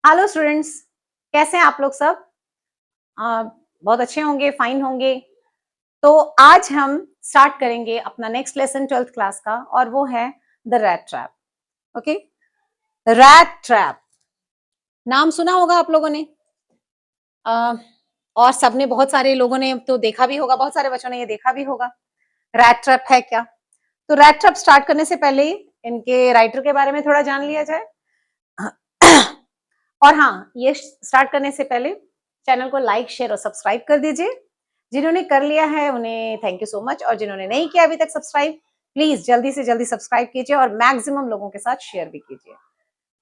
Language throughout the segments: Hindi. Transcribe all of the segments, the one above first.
हेलो स्टूडेंट्स, कैसे हैं आप लोग सब? बहुत अच्छे होंगे, फाइन होंगे। तो आज हम स्टार्ट करेंगे अपना नेक्स्ट लेसन 12th क्लास का और वो है the rat trap. Okay, rat trap नाम सुना होगा आप लोगों ने। अ, और सबने बहुत सारे लोगों ने तो देखा भी होगा, बहुत सारे बच्चों ने ये देखा भी होगा। रैट ट्रैप है क्या? तो रैट ट्रैप स्टार्ट करने से पहले इनके राइटर के बारे में थोड़ा जान लिया जाए। और हाँ, ये स्टार्ट करने से पहले चैनल को लाइक, शेयर और सब्सक्राइब कर दीजिए। जिन्होंने कर लिया है उन्हें थैंक यू सो मच और जिन्होंने नहीं किया अभी तक सब्सक्राइब, प्लीज जल्दी से जल्दी सब्सक्राइब कीजिए और मैक्सिमम लोगों के साथ शेयर भी कीजिए।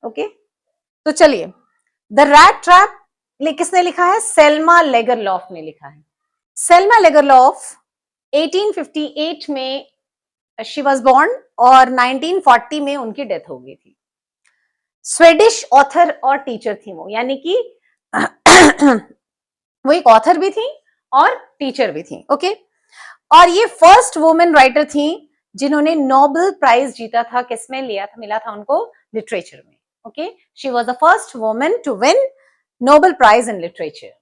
ओके, तो चलिए, द रैट ट्रैप किसने लिखा है? सेल्मा लेगरलॉफ ने लिखा है। सेल्मा लेगरलॉफ 1858 में शी वाज बोर्न और 1940 में उनकी डेथ हो गई थी। स्वेडिश ऑथर और टीचर थी वो, यानी कि वो एक ऑथर भी थी और टीचर भी थी। ओके, और ये फर्स्ट वुमेन राइटर थी जिन्होंने नोबेल प्राइज जीता था। किसमें लिया था? मिला था उनको लिटरेचर में। Okay, she was the first women to win Nobel prize in literature.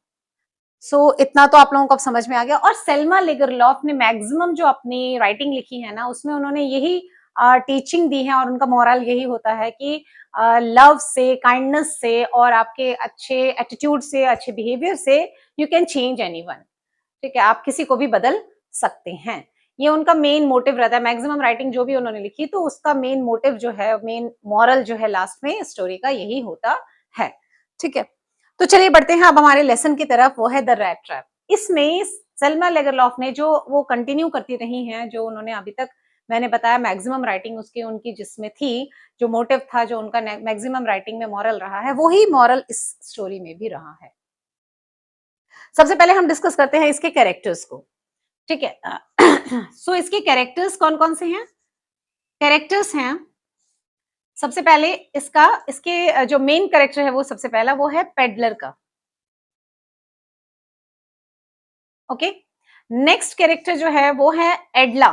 So इतना तो आप लोगों को अब समझ में आ गया। और सेल्मा लेगरलॉफ ने मैक्सिमम जो अपनी राइटिंग लिखी है ना, उसमें उन्होंने यही टीचिंग दी है और उनका मोरल यही होता है कि लव से, काइंडनेस से और आपके अच्छे एटीट्यूड से, अच्छे बिहेवियर से यू कैन चेंज एनीवन। ठीक है, आप किसी को भी बदल सकते हैं। ये उनका मेन मोटिव रहता है। मैक्सिमम राइटिंग जो भी उन्होंने लिखी तो उसका मेन मोटिव जो है, मेन मॉरल जो है लास्ट में स्टोरी का, यही होता है। ठीक है, तो चलिए बढ़ते हैं अब हमारे लेसन की तरफ, वो है द रैट ट्रैप। इसमें सेल्मा लेगरलॉफ ने जो वो कंटिन्यू करती रही हैं, जो उन्होंने अभी तक मैंने बताया मैक्सिमम राइटिंग उसकी उनकी जिसमें थी, जो मोटिव था, जो उनका मैक्सिमम राइटिंग में मॉरल रहा है, वही मॉरल इस स्टोरी में भी रहा है। सबसे पहले हम डिस्कस करते हैं इसके कैरेक्टर्स को। ठीक है, सो इसके कैरेक्टर्स कौन कौन से हैं? कैरेक्टर्स हैं, सबसे पहले इसके जो मेन कैरेक्टर है वो सबसे पहला वो है पेडलर का। ओके, नेक्स्ट कैरेक्टर जो है वो है एडला।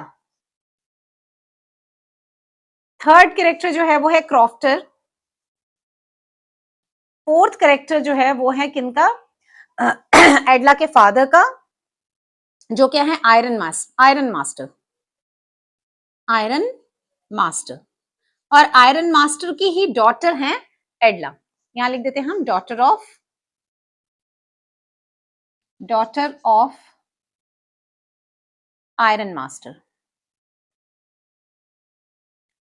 थर्ड कैरेक्टर जो है वो है क्रॉफ्टर। फोर्थ कैरेक्टर जो है वो है किनका? एडला के फादर का, जो क्या है? Iron master. आयरन मास्टर, और आयरन मास्टर की ही डॉटर है एडला। यहां लिख देते हैं हम daughter of iron master.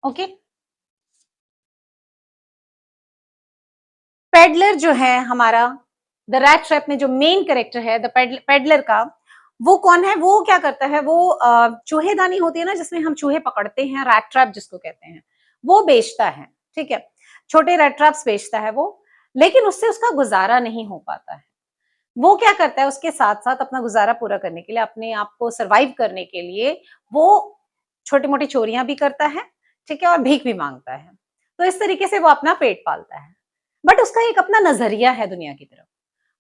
Okay, peddler जो है हमारा द रैट ट्रैप में जो मेन कैरेक्टर है द पेडलर का, वो कौन है? वो क्या करता है? वो चूहेदानी होती है ना, जिसमें हम चूहे पकड़ते हैं, रैट ट्रैप जिसको कहते हैं, वो बेचता है। ठीक है, छोटे रैट ट्रैप्स बेचता है वो, लेकिन उससे उसका गुजारा नहीं हो पाता है। वो क्या करता है? उसके साथ साथ अपना गुजारा पूरा करने के लिए, अपने आप को सरवाइव करने के लिए, वो छोटी मोटी चोरियां भी करता है। ठीक है, और भीख भी मांगता है। तो इस तरीके से वो अपना पेट पालता है। बट उसका एक अपना नजरिया है दुनिया की तरफ।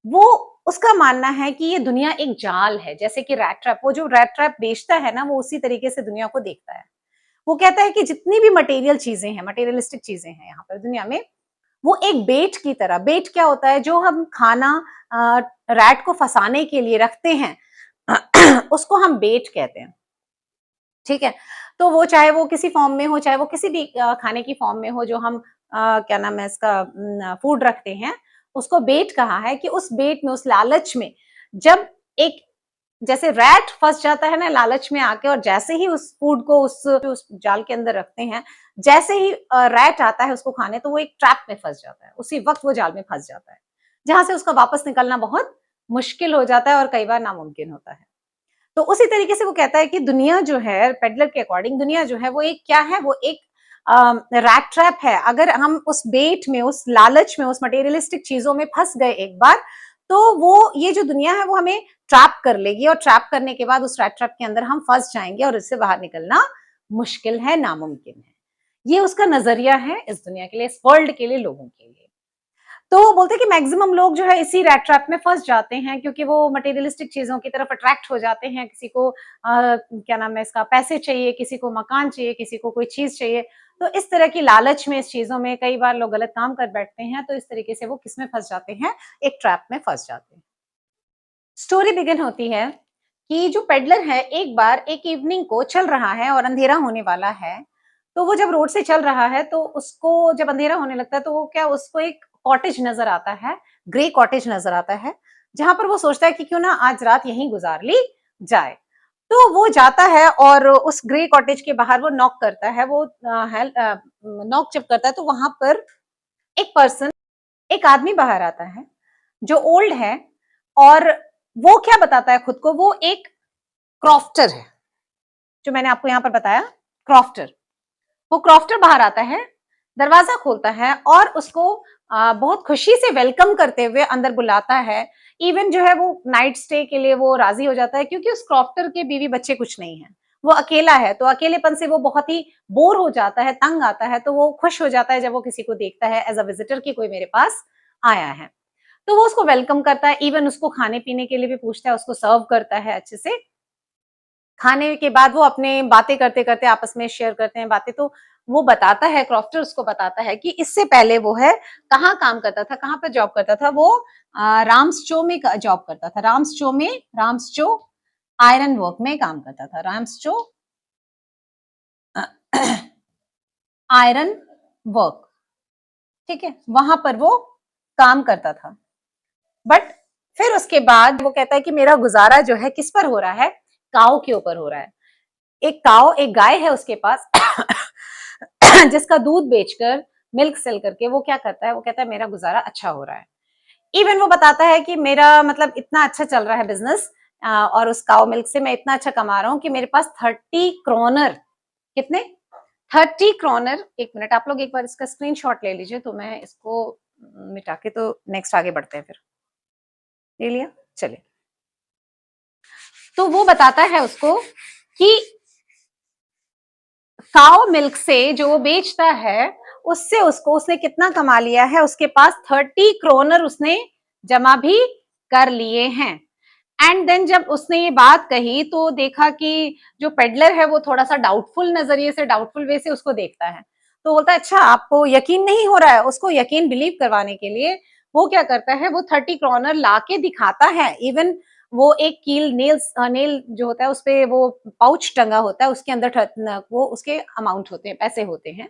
वो उसका मानना है कि ये दुनिया एक जाल है, जैसे कि रैट ट्रैप, वो जो रैट ट्रैप बेचता है ना, वो उसी तरीके से दुनिया को देखता है। वो कहता है कि जितनी भी मटेरियल चीजें हैं, मटेरियलिस्टिक चीजें हैं यहाँ पर दुनिया में, वो एक बेट की तरह। बेट क्या होता है? जो हम खाना रैट को फंसाने के लिए रखते हैं, उसको हम बेट कहते हैं। ठीक है, तो वो चाहे वो किसी फॉर्म में हो, चाहे वो किसी भी खाने की फॉर्म में हो, जो हम क्या नाम है इसका, फूड रखते हैं, उसको बेट कहा है। कि उस बेट में, उस लालच में, जब एक जैसे रैट फंस जाता है ना लालच में आके, और जैसे ही उस फूड को उस जाल के अंदर रखते हैं, जैसे ही रैट आता है उसको खाने, तो वो एक ट्रैप में फंस जाता है, उसी वक्त वो जाल में फंस जाता है, जहां से उसका वापस निकलना बहुत मुश्किल हो जाता है और कई बार नामुमकिन होता है। तो उसी तरीके से वो कहता है कि दुनिया जो है, पेडलर के अकॉर्डिंग, दुनिया जो है वो एक क्या है? वो एक रैट ट्रैप है। अगर हम उस बेट में, उस लालच में, उस मटेरियलिस्टिक चीजों में फंस गए एक बार, तो वो ये जो दुनिया है वो हमें ट्रैप कर लेगी, और ट्रैप करने के बाद उस रैट ट्रैप के अंदर हम फंस जाएंगे और इससे बाहर निकलना मुश्किल है, नामुमकिन है। ये उसका नजरिया है इस दुनिया के लिए, इस वर्ल्ड के लिए, लोगों के लिए। तो वो बोलते हैं कि मैक्सिमम लोग जो है इसी रैट ट्रैप में फंस जाते हैं, क्योंकि वो मटेरियलिस्टिक चीजों की तरफ अट्रैक्ट हो जाते हैं। किसी को क्या नाम है इसका, पैसे चाहिए, किसी को मकान चाहिए, किसी को कोई चीज चाहिए, तो इस तरह की लालच में, इस चीजों में कई बार लोग गलत काम कर बैठते हैं, तो इस तरीके से वो किसमें फंस जाते हैं, एक ट्रैप में फंस जाते हैं। स्टोरी बिगिन होती है कि जो पेडलर है एक बार एक इवनिंग को चल रहा है और अंधेरा होने वाला है। तो वो जब रोड से चल रहा है तो उसको जब अंधेरा होने लगता है तो वो क्या उसको एक कॉटेज नजर आता है, ग्रे कॉटेज नजर आता है, जहां पर वो सोचता है कि क्यों ना आज रात यहीं गुजार ली जाए। तो वो जाता है और उस ग्रे कॉटेज के बाहर वो नॉक करता है। वो नॉक जब करता है तो वहां पर एक पर्सन, एक आदमी बाहर आता है जो ओल्ड है, और वो क्या बताता है खुद को, वो एक क्रॉफ्टर है, जो मैंने आपको यहाँ पर बताया, क्रॉफ्टर। वो क्रॉफ्टर बाहर आता है, दरवाजा खोलता है और उसको बहुत खुशी से वेलकम करते हुए अंदर बुलाता है। इवन जो है वो नाइट स्टे के लिए वो राजी हो जाता है, क्योंकि उस क्रॉफ्टर के बीवी बच्चे कुछ नहीं है, वो अकेला है। तो अकेलेपन से वो बहुत ही बोर हो जाता है, तंग आता है, तो वो खुश हो जाता है जब वो किसी को देखता है एज अ विजिटर की कोई मेरे पास आया है। तो वो उसको वेलकम करता है, इवन उसको खाने पीने के लिए भी पूछता है, उसको सर्व करता है अच्छे से। खाने के बाद वो अपने बातें करते करते आपस में शेयर करते हैं बातें। तो वो बताता है, क्रॉफ्टर उसको बताता है कि इससे पहले वो है कहाँ काम करता था, कहाँ पर जॉब करता था। वो राम्सचो में जॉब करता था, राम्सचो आयरन वर्क में काम करता था, राम्सचो आयरन वर्क, ठीक है, वहां पर वो काम करता था। बट फिर उसके बाद वो कहता है कि मेरा गुजारा जो है किस पर हो रहा है, काऊ के ऊपर हो रहा है। एक काऊ, एक गाय है उसके पास जिसका दूध बेचकर, मिल्क सेल करके वो क्या करता है, वो कहता है मेरा गुजारा अच्छा हो रहा है। इवन वो बताता है कि मेरा मतलब इतना अच्छा चल रहा है बिजनेस, और उस काऊ मिल्क से मैं इतना अच्छा कमा रहा हूँ कि मेरे पास 30 क्रोनर, कितने, 30 क्रोनर। एक मिनट, आप लोग एक बार इसका स्क्रीनशॉट ले लीजिए तो मैं इसको मिटा के तो नेक्स्ट आगे बढ़ते हैं। फिर ले लिया, चलिए। तो वो बताता है उसको कि काउ मिल्क से जो वो बेचता है, उससे उसको, उसने कितना कमा लिया है, उसके पास 30 क्रोनर उसने जमा भी कर लिए हैं। एंड देन जब उसने ये बात कही तो देखा कि जो पेडलर है वो थोड़ा सा डाउटफुल नजरिए से, डाउटफुल वे से उसको देखता है। तो बोलता है अच्छा आपको यकीन नहीं हो रहा है। उसको यकीन बिलीव करवाने के लिए वो क्या करता है, वो 30 क्रोनर ला के दिखाता है। इवन वो एक कील, नेल जो होता है उसपे वो पाउच टंगा होता है, उसके अंदर वो उसके अमाउंट होते हैं, पैसे होते हैं।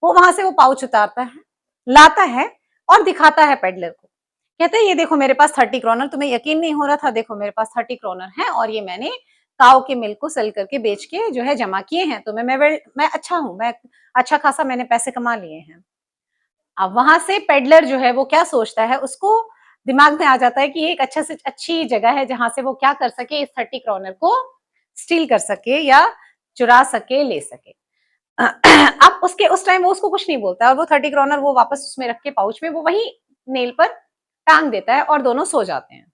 वो वहां से वो पाउच उतारता है, लाता है और दिखाता है पेडलर को। कहते हैं ये देखो मेरे पास 30 क्रोनर, तुम्हें यकीन नहीं हो रहा था, देखो मेरे पास 30 क्रोनर है और ये मैंने काऊ के मिल्क को सेल करके बेच के जो है जमा किए हैं। तो मैं अच्छा हूं, मैं अच्छा खासा मैंने पैसे कमा लिए हैं। अब वहां से पेडलर जो है वो क्या सोचता है, उसको दिमाग में आ जाता है कि एक अच्छा से अच्छी जगह है जहां से वो क्या कर सके, इस 30 क्रोनर को स्टील कर सके या चुरा सके, ले सके। अब उसके उस टाइम वो उसको कुछ नहीं बोलता और वो 30 क्रोनर वो वापस उसमें रख के पाउच में वो वही नेल पर टांग देता है और दोनों सो जाते हैं।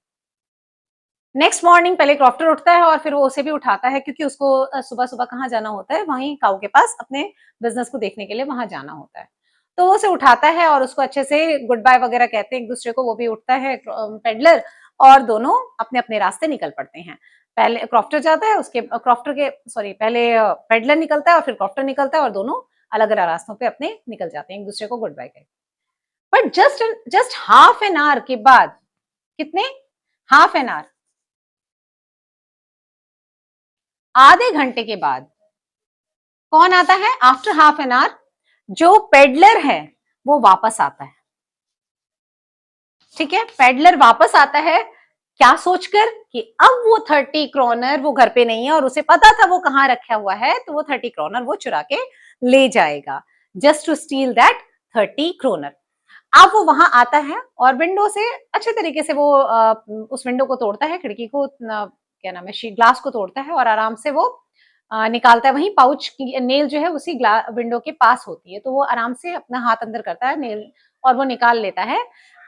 नेक्स्ट मॉर्निंग पहले क्रॉफ्टर उठता है और फिर वो उसे भी उठाता है, क्योंकि उसको सुबह सुबह कहाँ जाना होता है, वहीं काऊ के पास अपने बिजनेस को देखने के लिए वहां जाना होता है। तो वो उसे उठाता है और उसको अच्छे से गुड बाय वगैरह कहते हैं एक दूसरे को। वो भी उठता है पेडलर, और दोनों अपने अपने रास्ते निकल पड़ते हैं। पहले क्रॉफ्टर जाता है, उसके क्रॉफ्टर के सॉरी पहले पेडलर निकलता है और फिर क्रॉफ्टर निकलता है, और दोनों अलग अलग रास्तों पे अपने निकल जाते हैं एक दूसरे को गुड बाय कहते। But just just half an hour के बाद, कितने, हाफ एन आवर, आधे घंटे के बाद कौन आता है, आफ्टर हाफ एन आवर जो पेडलर है वो वापस आता है। ठीक है, पेडलर वापस आता है, क्या सोचकर कि अब वो 30 क्रोनर वो घर पे नहीं है और उसे पता था वो कहां रखा हुआ है, तो वो 30 क्रोनर वो चुरा के ले जाएगा, just to steal that 30 kroner. अब वो वहां आता है और विंडो से अच्छे तरीके से वो उस विंडो को तोड़ता है, खिड़की को क्या नाम है, शीट ग्लास को तोड़ता है और आराम से वो निकालता है। वहीं पाउच की नेल जो है उसी विंडो के पास होती है, तो वो आराम से अपना हाथ अंदर करता है नेल और वो निकाल लेता है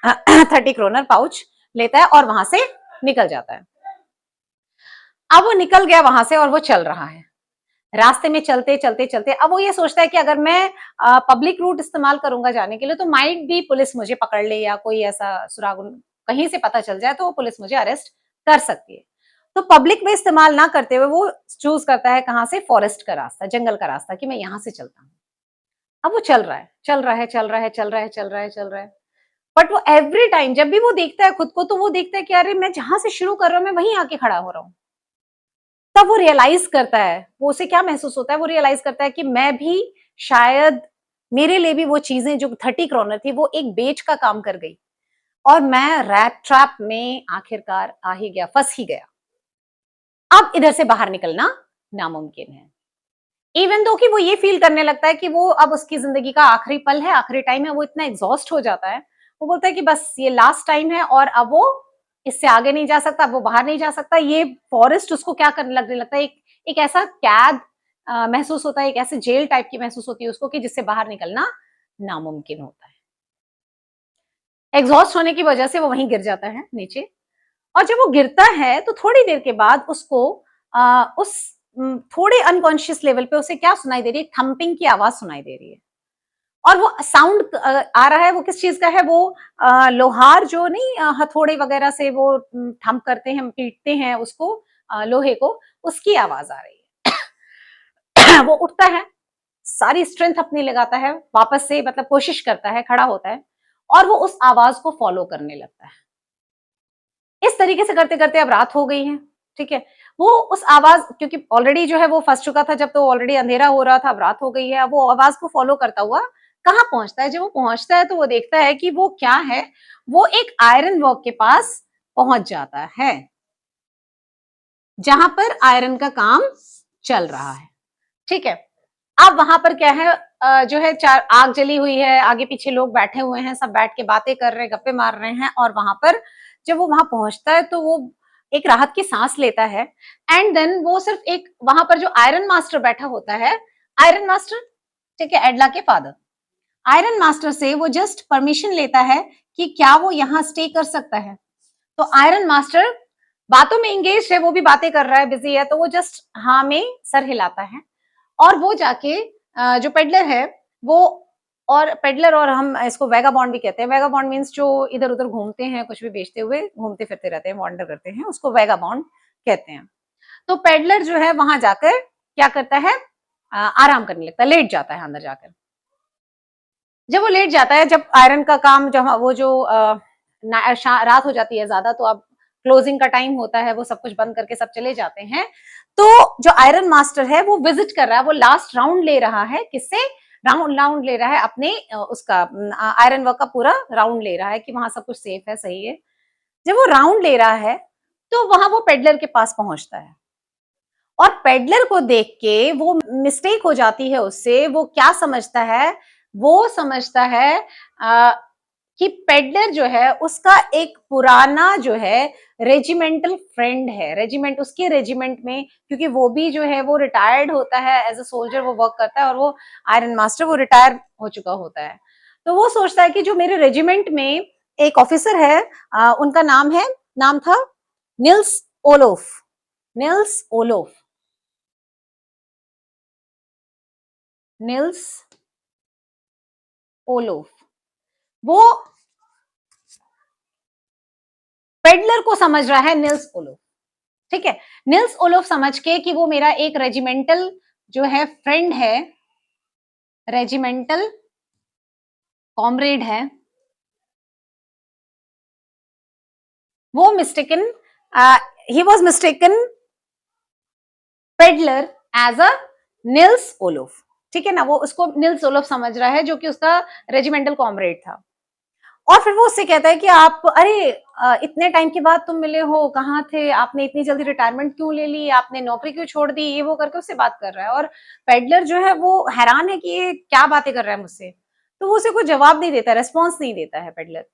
30 क्रोनर पाउच लेता है और वहां से निकल जाता है। अब वो निकल गया वहां से और वो चल रहा है, रास्ते में चलते चलते चलते अब वो ये सोचता है कि अगर मैं पब्लिक रूट इस्तेमाल करूंगा जाने के लिए तो माइट भी पुलिस मुझे पकड़ ले या कोई ऐसा सुराग कहीं से पता चल जाए तो वो पुलिस मुझे अरेस्ट कर सकती है। तो पब्लिक में इस्तेमाल ना करते हुए वो चूज करता है कहां से, फॉरेस्ट का रास्ता, जंगल का रास्ता, कि मैं यहां से चलता हूँ। अब वो चल रहा है, चल रहा है, चल रहा है, चल रहा है, चल रहा है, चल रहा है। बट वो एवरी टाइम जब भी वो देखता है खुद को, तो वो देखता है कि अरे मैं जहां से शुरू कर रहा हूं मैं वहीं आके खड़ा हो रहा हूँ। तब वो रियलाइज करता है, वो उसे क्या महसूस होता है, वो रियलाइज करता है कि मैं भी शायद, मेरे लिए भी वो चीजें जो 30 करोड़ थी वो एक बेच का काम कर गई, और मैं रैट ट्रैप में आखिरकार आ ही गया, फंस ही गया। अब इधर से बाहर निकलना नामुमकिन है। इवन दो कि वो ये फील करने लगता है कि वो अब उसकी जिंदगी का आखिरी पल है, आखिरी टाइम है, वो इतना एग्जॉस्ट हो जाता है, वो बोलता है कि बस ये लास्ट टाइम है और अब वो इससे आगे नहीं जा सकता, अब वो बाहर नहीं जा सकता। ये फॉरेस्ट उसको क्या करने लगने लगता है, एक ऐसा कैद महसूस होता है, एक ऐसे जेल टाइप की महसूस होती है उसको कि जिससे बाहर निकलना नामुमकिन होता है। एग्जॉस्ट होने की वजह से वो वहीं गिर जाता है नीचे। और जब वो गिरता है तो थोड़ी देर के बाद उसको उस थोड़े अनकॉन्शियस लेवल पे उसे क्या सुनाई दे रही है, थंपिंग की आवाज सुनाई दे रही है। और वो साउंड आ रहा है, वो किस चीज का है, वो लोहार जो नहीं हथौड़े वगैरह से वो थंप करते हैं, पीटते हैं उसको, लोहे को, उसकी आवाज आ रही है। वो उठता है, सारी स्ट्रेंथ अपनी लगाता है, वापस से मतलब कोशिश करता है, खड़ा होता है, और वो उस आवाज को फॉलो करने लगता है। इस तरीके से करते करते अब रात हो गई है, ठीक है। वो उस आवाज, क्योंकि ऑलरेडी जो है वो फंस चुका था जब, तो ऑलरेडी अंधेरा हो रहा था, अब रात हो गई है। अब वो आवाज को फॉलो करता हुआ कहाँ पहुंचता है, जब वो पहुंचता है तो वो देखता है कि वो क्या है, वो एक आयरन वर्क के पास पहुंच जाता है, जहां पर आयरन का काम चल रहा है, ठीक है। अब वहां पर क्या है, जो है चार आग जली हुई है, आगे पीछे लोग बैठे हुए हैं, सब बैठ के बातें कर रहे हैं, गप्पे मार रहे हैं। और वहां पर जब वो वहां पहुंचता है तो वो एक राहत की सांस लेता है। एंड देन वो सिर्फ एक, वहां पर जो आयरन मास्टर बैठा होता है, आयरन मास्टर, ठीक है, एडला के फादर, आयरन मास्टर से वो जस्ट परमिशन लेता है कि क्या वो यहाँ स्टे कर सकता है। तो आयरन मास्टर बातों में इंगेज है, वो भी बातें कर रहा है, बिजी है, तो वो जस्ट हाँ में सर हिलाता है। और वो जाके जो पेडलर है वो, और पेडलर, और हम इसको वेगाबॉन्ड भी कहते हैं, वेगाबॉन्ड मीन्स जो इधर उधर घूमते हैं, कुछ भी बेचते हुए घूमते फिरते रहते हैं, वॉन्डर करते हैं, उसको वेगाबॉन्ड कहते हैं। तो पेडलर जो है वहां जाकर क्या करता है, आराम करने लगता है, लेट जाता है अंदर जाकर। जब वो लेट जाता है, जब आयरन का काम, जब वो जो रात हो जाती है ज्यादा, तो अब क्लोजिंग का टाइम होता है, वो सब कुछ बंद करके सब चले जाते हैं। तो जो आयरन मास्टर है वो विजिट कर रहा है, वो लास्ट राउंड ले रहा है, किससे, राउंड राउंड ले रहा है अपने उसका आयरन वर्क का पूरा राउंड ले रहा है कि वहां सब कुछ सेफ है, सही है। जब वो राउंड ले रहा है तो वहां वो पेडलर के पास पहुंचता है, और पेडलर को देख के वो मिस्टेक हो जाती है उससे। वो क्या समझता है, वो समझता है आ, कि पेडलर जो है उसका एक पुराना जो है रेजिमेंटल फ्रेंड है, रेजिमेंट, उसके रेजिमेंट में, क्योंकि वो भी जो है वो रिटायर्ड होता है, एज अ सोल्जर वो वर्क करता है, और वो आयरन मास्टर वो रिटायर हो चुका होता है। तो वो सोचता है कि जो मेरे रेजिमेंट में एक ऑफिसर है, उनका नाम है, नाम था Nils Olaf, Nils Olaf, Nils Olaf, वो पेडलर को समझ रहा है, निल्स ओलोफ, ठीक है। निल्स ओलोफ समझ के कि वो मेरा एक रेजिमेंटल जो है फ्रेंड है, रेजिमेंटल कॉमरेड है, वो mistaken, he was mistaken peddler as a Nils Olof, ठीक है ना। वो उसको निल्स ओलोफ समझ रहा है, जो कि उसका रेजिमेंटल कॉमरेड था। और फिर वो उससे कहता है कि आप, अरे इतने टाइम के बाद तुम मिले हो, कहाँ थे, आपने इतनी जल्दी रिटायरमेंट क्यों ले ली, आपने नौकरी क्यों छोड़ दी, ये वो करके उससे बात कर रहा है। और पेडलर जो है वो हैरान है कि ये क्या बातें कर रहा है मुझसे, तो वो उसे कोई जवाब नहीं देता, रेस्पॉन्स नहीं देता है पेडलर।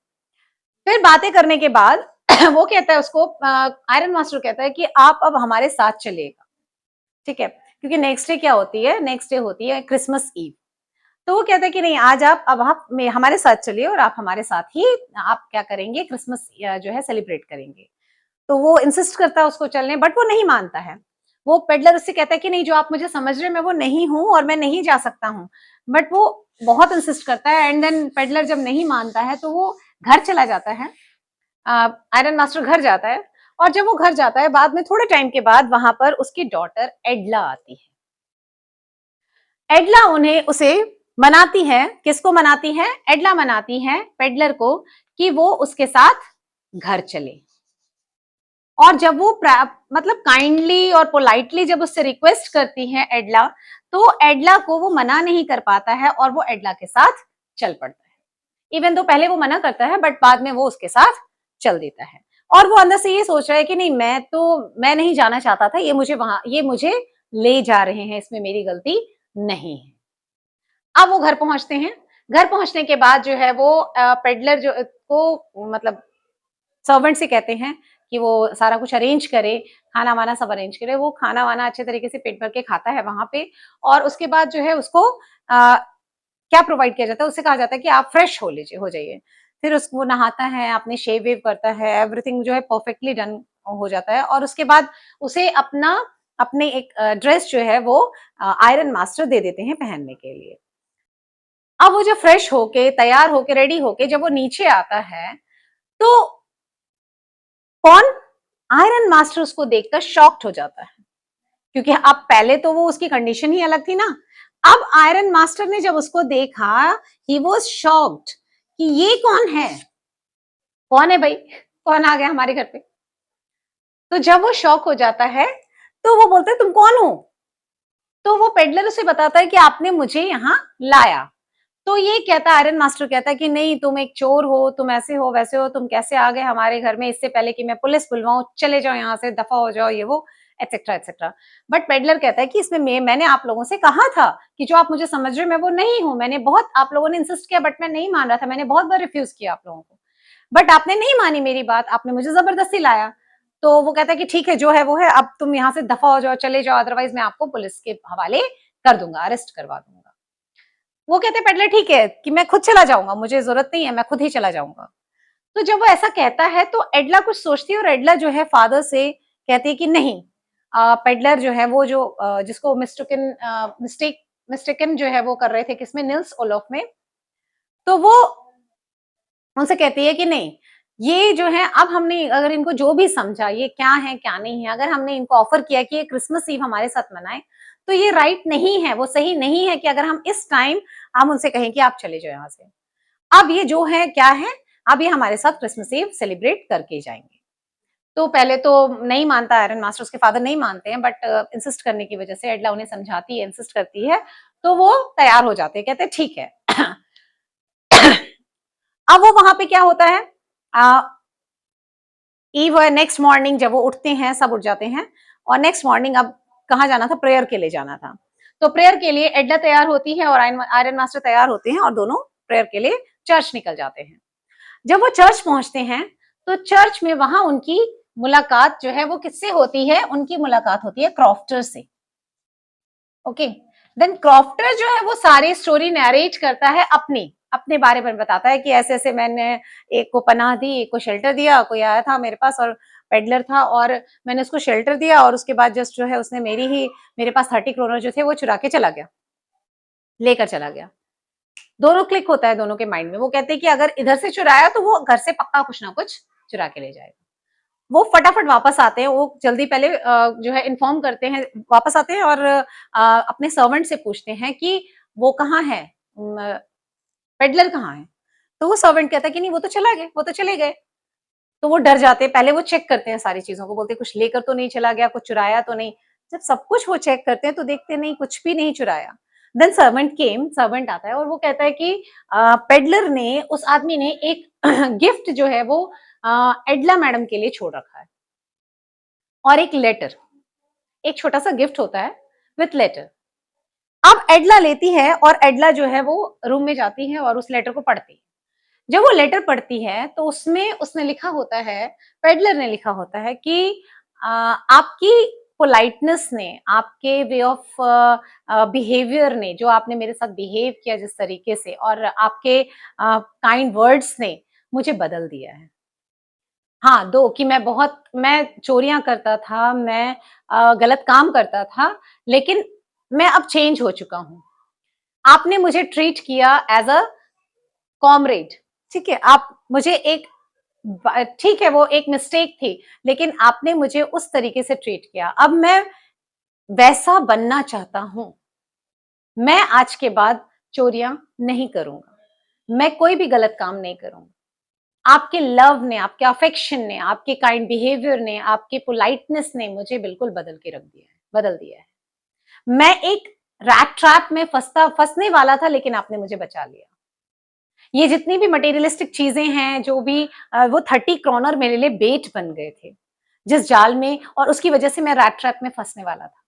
फिर बातें करने के बाद वो कहता है उसको, आयरन मास्टर कहता है कि आप अब हमारे साथ चलिएगा, ठीक है, क्योंकि नेक्स्ट डे क्या होती है, नेक्स्ट डे होती है क्रिसमस ईव। तो वो कहता है कि नहीं, आज आप, अब आप हमारे साथ चलिए, और आप हमारे साथ ही, आप क्या करेंगे, क्रिसमस जो है सेलिब्रेट करेंगे। तो वो इंसिस्ट करता है उसको चलने, बट वो नहीं मानता है। वो पेडलर उससे कहता है कि नहीं, जो आप मुझे समझ रहे हैं मैं वो नहीं हूं, और मैं नहीं जा सकता हूँ। बट वो बहुत इंसिस्ट करता है, एंड देन पेडलर जब नहीं मानता है तो वो घर चला जाता है, आयरन मास्टर घर जाता है। और जब वो घर जाता है, बाद में थोड़े टाइम के बाद वहां पर उसकी डॉटर एडला आती है। एडला उन्हें उसे मनाती है, किसको मनाती है? एडला मनाती है पेडलर को कि वो उसके साथ घर चले। और जब वो मतलब काइंडली और पोलाइटली जब उससे रिक्वेस्ट करती है एडला, तो एडला को वो मना नहीं कर पाता है और वो एडला के साथ चल पड़ता है। इवन तो पहले वो मना करता है, बट बाद में वो उसके साथ चल देता है। और वो अंदर से ये सोच रहा है कि नहीं, मैं नहीं जाना चाहता था, ये मुझे ले जा रहे हैं, इसमें मेरी गलती नहीं है। अब वो घर पहुंचते हैं। घर पहुंचने के बाद जो है वो पेडलर जो को मतलब सर्वेंट से कहते हैं कि वो सारा कुछ अरेंज करे, खाना वाना सब अरेंज करे। वो खाना वाना अच्छे तरीके से पेट भर के खाता है वहां पे। और उसके बाद जो है उसको क्या प्रोवाइड किया जाता है, उससे कहा जाता है कि आप फ्रेश हो जाइए। फिर उसको नहाता है, अपने शेव वेव करता है, एवरीथिंग जो है परफेक्टली डन हो जाता है। और उसके बाद उसे अपने एक ड्रेस जो है वो आयरन मास्टर दे देते हैं पहनने के लिए। अब वो जब फ्रेश होके, तैयार होके, रेडी होके जब वो नीचे आता है, तो कौन? आयरन मास्टर उसको देखकर शॉक्ड हो जाता है, क्योंकि अब पहले तो वो उसकी कंडीशन ही अलग थी ना। अब आयरन मास्टर ने जब उसको देखा, ही वाज शॉक्ड कि ये कौन है? कौन है भाई? कौन आ गया हमारे घर पे? तो जब वो शॉक हो जाता है, तो वो बोलता है तुम कौन हो? तो वो पेडलर उसे बताता है कि आपने मुझे यहाँ लाया। तो ये कहता है, आयरन मास्टर कहता है कि नहीं, तुम एक चोर हो, तुम ऐसे हो वैसे हो, तुम कैसे आ गए हमारे घर में इससे पहले कि मैं पुलिस बुलवाऊं, चले जाओ यहाँ से, दफा हो जाओ, ये वो एक्सेट्रा एक्सेट्रा। बट पेडलर कहता है कि इसमें मैंने आप लोगों से कहा था कि जो आप मुझे समझ रहे हो मैं वो नहीं हूं। मैंने बहुत, आप लोगों ने इंसिस्ट किया बट मैं नहीं मान रहा था, मैंने बहुत बार रिफ्यूज किया आप लोगों को, बट आपने नहीं मानी मेरी बात, आपने मुझे जबरदस्ती लाया। तो वो कहता है कि ठीक है, जो है वो है, अब तुम यहाँ से दफा हो जाओ, चले जाओ, अदरवाइज मैं आपको पुलिस के हवाले कर दूंगा, अरेस्ट करवा दूंगा। वो कहते हैं पेडलर ठीक है कि मैं खुद चला जाऊंगा, मुझे जरूरत नहीं है, मैं खुद ही चला जाऊंगा। तो जब वो ऐसा कहता है तो एडला कुछ सोचती है और एडला जो है फादर से कहती है कि नहीं, पेडलर जो है वो जो जिसको मिस्टेकन जो है वो कर रहे थे किसमें, निल्स ओलोफ में। तो वो उनसे कहती है कि नहीं, ये जो है अब हमने अगर इनको जो भी समझा ये क्या है क्या नहीं है, अगर हमने इनको ऑफर किया कि ये क्रिसमस ईव हमारे साथ मनाएं, तो ये राइट नहीं है, वो सही नहीं है कि अगर हम इस टाइम हम उनसे कहें कि आप चले जाओ यहाँ से। अब ये जो है क्या है, अब ये हमारे साथ क्रिसमस ईव सेलिब्रेट करके जाएंगे। तो पहले तो नहीं मानता आयरन मास्टर, उसके फादर नहीं मानते हैं, बट इंसिस्ट करने की वजह से एडला उन्हें समझाती है, इंसिस्ट करती है, तो वो तैयार हो जाते हैं, कहते हैं ठीक है। अब वो वहां पे क्या होता है, ईव नेक्स्ट मॉर्निंग जब वो उठते हैं, सब उठ जाते हैं, और नेक्स्ट मॉर्निंग अब कहाँ जाना था, प्रेयर के लिए जाना था। तो प्रेयर के लिए एडला तैयार होती है और आयरन मास्टर तैयार होते हैं और दोनों प्रेयर के लिए चर्च निकल जाते हैं। जब वो चर्च पहुंचते हैं, तो चर्च में वहां उनकी मुलाकात जो है वो किससे होती है, उनकी मुलाकात होती है क्रॉफ्टर से। ओके, देन क्रॉफ्टर जो है वो सारी स्टोरी नरेट करता है, अपने बारे में बताता है कि ऐसे ऐसे मैंने एक को पनाह दी, एक को शेल्टर दिया, कोई आया था मेरे पास और पेडलर था और मैंने उसको शेल्टर दिया, और उसके बाद जस्ट जो है उसने मेरे पास 30 क्रोनर जो थे वो चुरा के चला गया, लेकर चला गया। दोनों क्लिक होता है दोनों के माइंड में, वो कहते हैं कि अगर इधर से चुराया तो वो घर से पक्का कुछ ना कुछ चुरा के ले जाएगा। वो फटाफट वापस आते हैं, वो जल्दी पहले जो है इन्फॉर्म करते हैं, वापस आते हैं और अपने सर्वेंट से पूछते हैं कि वो कहाँ है, पेडलर कहाँ है? तो वो सर्वेंट कहता है कि नहीं, वो तो चला गए, वो तो चले गए। तो वो डर जाते हैं, पहले वो चेक करते हैं सारी चीजों को, बोलते हैं कुछ लेकर तो नहीं चला गया, कुछ चुराया तो नहीं। जब सब कुछ वो चेक करते हैं तो देखते हैं नहीं, कुछ भी नहीं चुराया। देन सर्वेंट आता है और वो कहता है कि पेडलर ने, उस आदमी ने एक गिफ्ट जो है वो एडला मैडम के लिए छोड़ रखा है, और एक लेटर, एक छोटा सा गिफ्ट होता है विथ लेटर। अब एडला लेती है और एडला जो है वो रूम में जाती है और उस लेटर को पढ़ती है। जब वो लेटर पढ़ती है तो उसमें उसने लिखा होता है, पेडलर ने लिखा होता है कि आपकी पोलाइटनेस ने, आपके वे ऑफ बिहेवियर ने, जो आपने मेरे साथ बिहेव किया जिस तरीके से, और आपके काइंड वर्ड्स ने मुझे बदल दिया है। हाँ, 2 कि मैं चोरियाँ करता था, मैं गलत काम करता था, लेकिन मैं अब चेंज हो चुका हूँ। आपने मुझे ट्रीट किया एज़ अ कॉमरेड, ठीक है? आप मुझे एक ठीक है, वो एक मिस्टेक थी, लेकिन आपने मुझे उस तरीके से ट्रीट किया। अब मैं वैसा बनना चाहता हूँ। मैं आज के बाद चोरियां नहीं करूंगा, मैं कोई भी गलत काम नहीं करूंगा। आपके लव ने, आपके अफेक्शन ने, आपके काइंड बिहेवियर ने, आपके पोलाइटनेस ने मुझे बिल्कुल बदल के रख दिया है, बदल दिया है। मैं एक रैट ट्रैप में फंसने वाला था, लेकिन आपने मुझे बचा लिया। ये जितनी भी मटेरियलिस्टिक चीजें हैं, जो भी वो 30 क्रॉनर मेरे लिए बेट बन गए थे जिस जाल में, और उसकी वजह से मैं रैट ट्रैप में फंसने वाला था।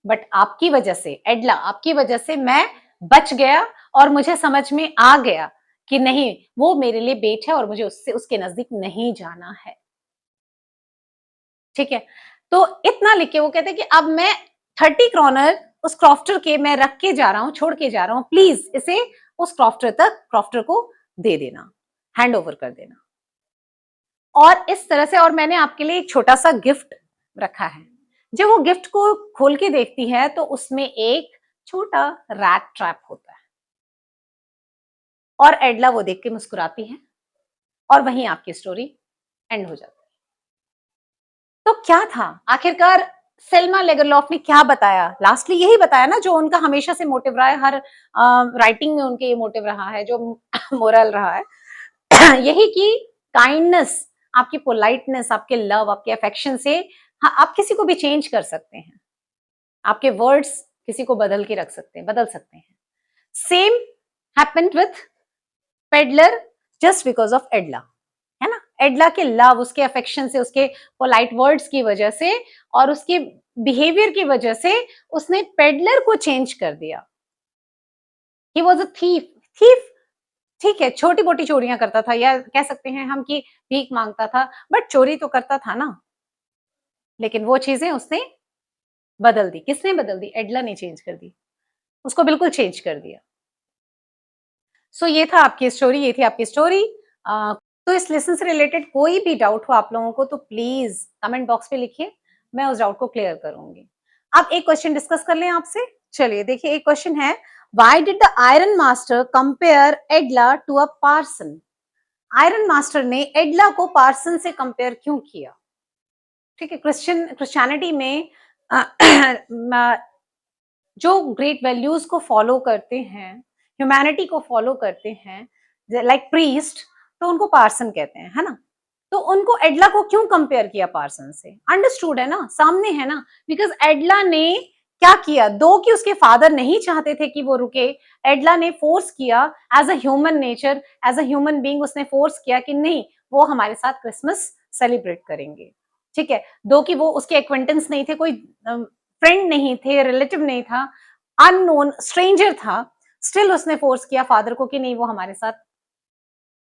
बट आपकी वजह से, एडला, आपकी वजह से मैं बच गया, और मुझे समझ में आ गया कि नहीं, वो मेरे लिए बेट है और मुझे उससे, उसके नजदीक नहीं जाना है। ठीक है, तो इतना लिख के वो कहते हैं कि अब मैं 30 क्रॉनर उस क्रॉफ्टर के मैं रख के जा रहा हूं, छोड़ के जा रहा हूं, प्लीज इसे उस क्रॉफ्टर को दे देना, हैंड ओवर कर देना। और इस तरह से, और मैंने आपके लिए एक छोटा सा गिफ्ट रखा है। जब वो गिफ्ट को खोल के देखती है तो उसमें एक छोटा रैट ट्रैप होता है, और एडला वो देख के मुस्कुराती है, और वहीं आपकी स्टोरी एंड हो जाती है। तो क्या था आखिरकार, सेल्मा लेगरलॉफ ने क्या बताया? लास्टली यही बताया ना जो उनका हमेशा से मोटिव रहा है, हर राइटिंग में उनके ये मोटिव रहा है, जो मोरल रहा है यही कि काइंडनेस, आपकी पोलाइटनेस, आपके लव, आपके अफेक्शन से, हाँ, आप किसी को भी चेंज कर सकते हैं। आपके वर्ड्स किसी को बदल के रख सकते हैं, बदल सकते हैं। Same happened with peddler, just because of Edla, है ना। एडला के लव, उसके अफेक्शन से, उसके पोलाइट वर्ड्स की वजह से, और उसके बिहेवियर की वजह से उसने पेडलर को चेंज कर दिया। He was a thief. Thief, ठीक है, छोटी मोटी चोरियां करता था, या कह सकते हैं हम कि भीख मांगता था, बट चोरी तो करता था ना। लेकिन वो चीजें उसने बदल दी। किसने बदल दी? एडला ने चेंज कर दी, उसको बिल्कुल चेंज कर दिया। सो ये था आपकी स्टोरी, ये थी आपकी स्टोरी। तो इस लेसन से रिलेटेड कोई भी डाउट हो आप लोगों को तो प्लीज कमेंट बॉक्स पे लिखिए, मैं उस डाउट को क्लियर करूंगी। अब एक क्वेश्चन डिस्कस कर लें आपसे। चलिए देखिए, एक क्वेश्चन है, why did the iron master compare Edla to a parson? Iron master ने एडला को पार्सन से कंपेयर क्यों किया? ठीक है, क्रिश्चियनिटी में जो ग्रेट वैल्यूज को फॉलो करते हैं, ह्यूमैनिटी को फॉलो करते हैं, लाइक प्रीस्ट, तो उनको पार्सन कहते हैं, है ना। तो उनको एडला को क्यों कंपेयर किया पार्सन से? अंडरस्टूड है ना, सामने है ना। बिकॉज एडला ने क्या किया, दो कि उसके फादर नहीं चाहते थे कि वो रुके, एडला ने फोर्स किया, as a human nature, as a human being उसने फोर्स किया कि नहीं, वो हमारे साथ क्रिसमस सेलिब्रेट करेंगे। ठीक है, दो कि वो उसके एक्वेंटेंस नहीं थे, कोई फ्रेंड नहीं थे, रिलेटिव नहीं था, अननोन स्ट्रेंजर था, स्टिल उसने फोर्स किया फादर को कि नहीं, वो हमारे साथ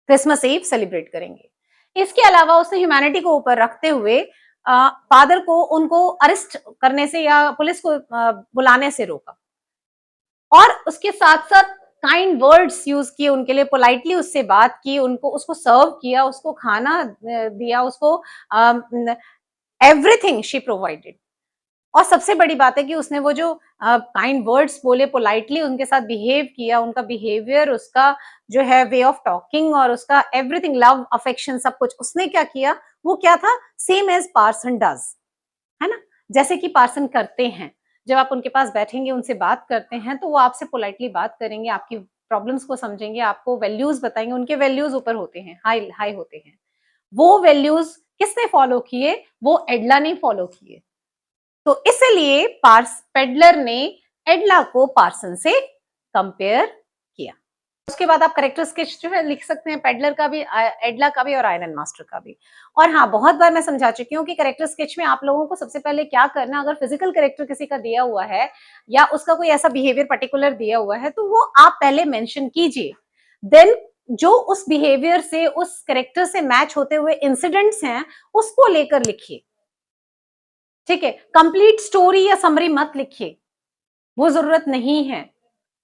क्रिसमस ईव सेलिब्रेट करेंगे। इसके अलावा उसने ह्यूमैनिटी को ऊपर रखते हुए फादर को उनको अरेस्ट करने से या पुलिस को बुलाने से रोका, और उसके साथ साथ काइंड वर्ड्स यूज किए उनके लिए, पोलाइटली उससे बात की, उनको, उसको सर्व किया, उसको खाना दिया, उसको एवरीथिंग शी प्रोवाइडेड। और सबसे बड़ी बात है कि उसने वो जो काइंड वर्ड्स बोले, पोलाइटली उनके साथ बिहेव किया, उनका बिहेवियर, उसका जो है वे ऑफ टॉकिंग, और उसका एवरीथिंग, लव, अफेक्शन, सब कुछ उसने क्या किया, वो क्या था, सेम एज पार्सन डज, है ना। जैसे कि पार्सन करते हैं, जब आप उनके पास बैठेंगे, उनसे बात करते हैं, तो वो आपसे पोलाइटली बात करेंगे, आपकी प्रॉब्लम्स को समझेंगे, आपको वैल्यूज बताएंगे, उनके वैल्यूज ऊपर होते हैं, हाई हाई होते हैं। वो वैल्यूज किसने फॉलो किए? वो एडला ने फॉलो किए। तो इसलिए पार्स पेडलर ने एडला को पार्सन से कंपेयर किया। उसके बाद आप करेक्टर स्केच जो है लिख सकते हैं, पेडलर का भी, एडला का भी, और आयरन मास्टर का भी। और हाँ, बहुत बार मैं समझा चुकी हूँ कि करेक्टर स्केच में आप लोगों को सबसे पहले क्या करना, अगर फिजिकल करेक्टर किसी का दिया हुआ है, या उसका कोई ऐसा बिहेवियर पर्टिकुलर दिया हुआ है, तो वो आप पहले मेंशन कीजिए। देन जो उस बिहेवियर से, उस करेक्टर से मैच होते हुए इंसिडेंट्स हैं, उसको लेकर लिखिए। ठीक है, कंप्लीट स्टोरी या समरी मत लिखिए, वो जरूरत नहीं है।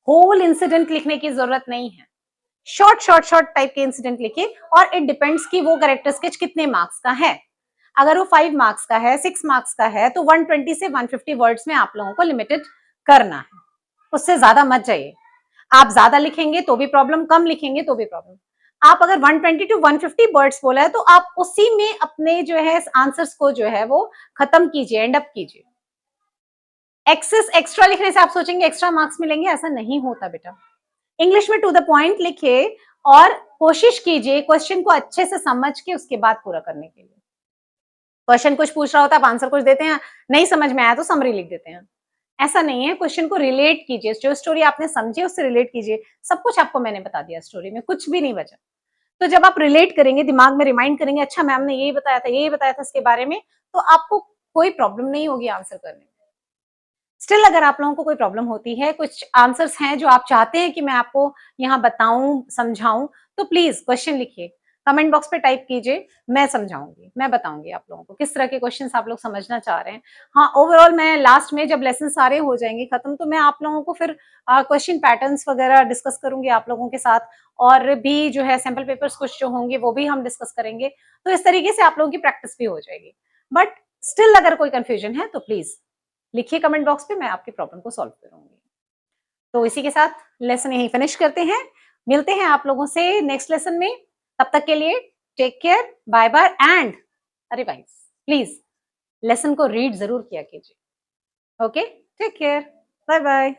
होल इंसिडेंट लिखने की जरूरत नहीं है। शॉर्ट शॉर्ट शॉर्ट टाइप के इंसिडेंट लिखिए, और इट डिपेंड्स कि वो कैरेक्टर स्केच कितने मार्क्स का है। अगर वो 5 मार्क्स का है, 6 मार्क्स का है, तो 120 से 150 वर्ड्स में आप लोगों को लिमिटेड करना है, उससे ज्यादा मत जाइए। आप ज्यादा लिखेंगे तो भी प्रॉब्लम, कम लिखेंगे तो भी प्रॉब्लम। आप अगर 120 टू 150 वर्ड्स बोला है, तो आप उसी में अपने जो है आंसर्स को जो है वो खत्म कीजिए, एंड अप कीजिए। एक्सेस एक्स्ट्रा लिखने से आप सोचेंगे एक्स्ट्रा मार्क्स मिलेंगे, ऐसा नहीं होता बेटा। इंग्लिश में टू द पॉइंट लिखिए और कोशिश कीजिए क्वेश्चन को अच्छे से समझ के उसके बाद पूरा करने के लिए। क्वेश्चन कुछ पूछ रहा होता है, आप आंसर कुछ देते हैं, नहीं समझ में आया तो समरी लिख देते हैं। ऐसा नहीं है, क्वेश्चन को रिलेट कीजिए, जो स्टोरी आपने समझी उससे रिलेट कीजिए। सब कुछ आपको मैंने बता दिया स्टोरी में, कुछ भी नहीं बचा। तो जब आप रिलेट करेंगे, दिमाग में रिमाइंड करेंगे, अच्छा मैम ने यही बताया था, यही बताया था इसके बारे में, तो आपको कोई प्रॉब्लम नहीं होगी आंसर करने में। स्टिल अगर आप लोगों को कोई प्रॉब्लम होती है, कुछ आंसर्स हैं जो आप चाहते हैं कि मैं आपको यहाँ बताऊं, समझाऊं, तो प्लीज क्वेश्चन लिखिए, कमेंट बॉक्स पे टाइप कीजिए, मैं समझाऊंगी, मैं बताऊंगी आप लोगों को किस तरह के क्वेश्चंस आप लोग समझना चाह रहे हैं। हाँ, ओवरऑल मैं लास्ट में जब लेसन सारे हो जाएंगे खत्म, तो मैं आप लोगों को फिर क्वेश्चन पैटर्न्स वगैरह डिस्कस करूंगी आप लोगों के साथ, और भी जो है सैम्पल पेपर्स कुछ जो होंगे वो भी हम डिस्कस करेंगे। तो इस तरीके से आप लोगों की प्रैक्टिस भी हो जाएगी। बट स्टिल अगर कोई कंफ्यूजन है तो प्लीज लिखिए कमेंट बॉक्स पे, मैं आपकी प्रॉब्लम को सॉल्व करूंगी। तो इसी के साथ लेसन यहीं फिनिश करते हैं। मिलते हैं आप लोगों से नेक्स्ट लेसन में। तब तक के लिए take care, bye bye and अरे भाई प्लीज लेसन को रीड जरूर किया कीजिए। Okay, take care, bye bye.